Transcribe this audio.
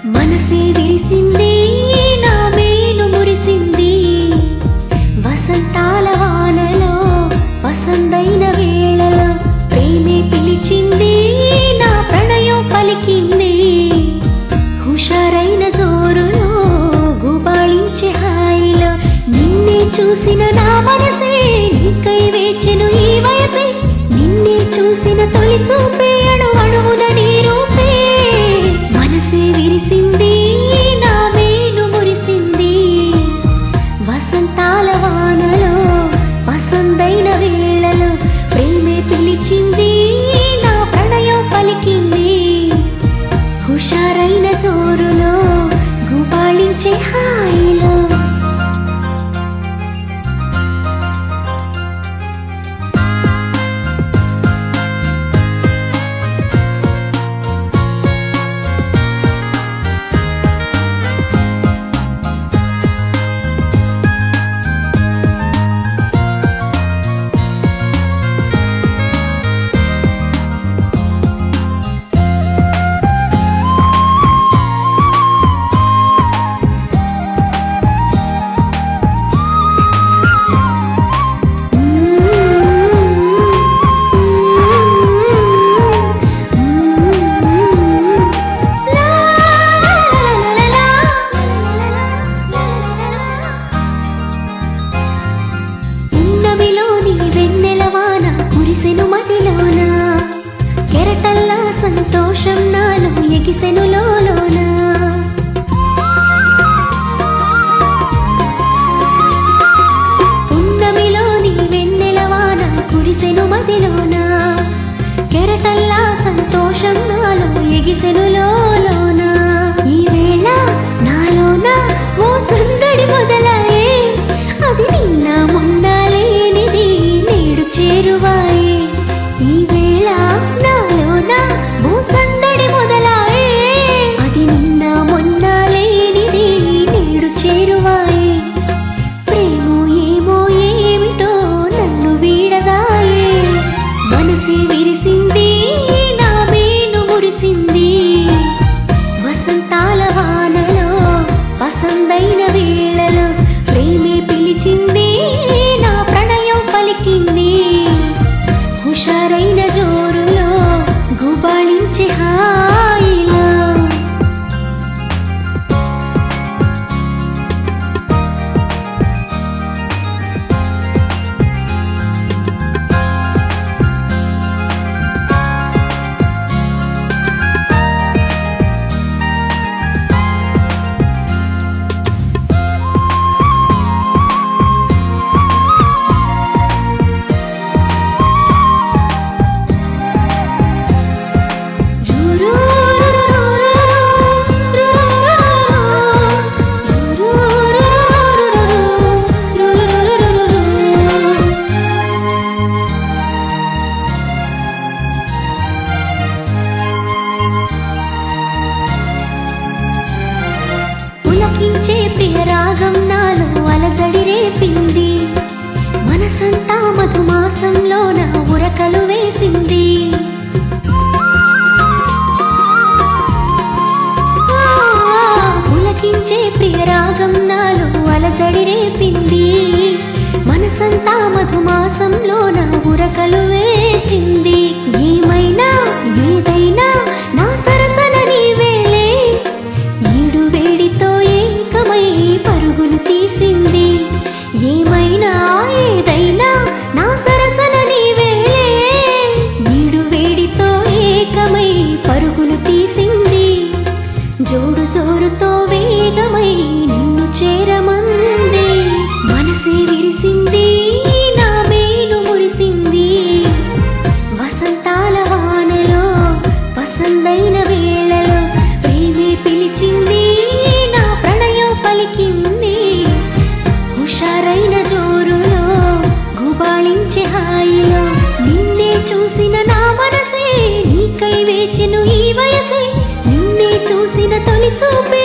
మనసే విరిసింది నా మేను మురిసింది వసంతాల వానలో వసంతైన వేళలో ప్రేమే పిలిచింది నా ప్రణయం పలికింది హుషారైన జోరులో గుబాళించే హాయిలో నిన్నే చూసిన నా మనసే నీకై వేచెను ఈ వయసే నిన్నే చూసిన తొలి చూపే అణువణువున నీ రూపే మనసే విరిసింది నా మేను మురిసింది వసంతాల వానలో వసంతైన వేళలో ప్రేమే పిలిచింది నా ప్రణయం పలికింది హుషారైన జోరులో గుబాళించే హాయిలో సంతోషం నాలో ఎగిసెను లోలోన పున్నమిలోని వెన్నెలవాన కురిసెను మదిలోన కెరటల్లా సంతోషం నాలో ఎగిసెను లోలోన ఈ వేళ నాలోన ఓ సందడి మొదలాయే అది నిన్న మొన్న లేనిది నేడు చేరువాయే ఈ వేళ నాలోన ఓ సందడి మొదలాయే అది నిన్న మొన్న లేనిది నేడు చేరువాయే ప్రేమో ఏమో ఏమిటో నన్ను వీడదాయే మనసే విరిసింది నా మేను మురిసింది వసంతాల వానలో వసంతైన వేళలో ప్రేమే పిలిచింది నా ప్రణయం పలికింది హుషారైన జోరులో గుబాళించే హాయిలో పులకించే ప్రియ రాగం నాలో అలజడి రేపింది మనసంతా మధుమాసంలోన ఉరకలు వేసింది పులకించే ప్రియ రాగం నాలో అలజడి రేపింది మనసంతా మధుమాసంలోన ఉరకలు వేసింది ఏమైనా ఏదైనా నా సరసన నీవేలే ఈడు వేడితో ఏకమై పరుగులు తీసింది ఏమైనా ఏదైనా నా సరసన నీవేలే ఈడు వేడితో ఏకమై పరుగులు తీసింది జోడు జోరుతో వేగమై నిన్ను చేరమంది మనసే విరిసింది నా మేను మురిసింది వసంతాల వానలో వసంతైన వేళలో ప్రేమే పిలిచింది నా ప్రణయం పలికింది హుషారైన జోరులో గుబాళించే హాయిలో నిన్నే చూసిన నా మనసే నీకై వేచెను ఈ వయసే నిన్నే చూసిన తొలి చూపే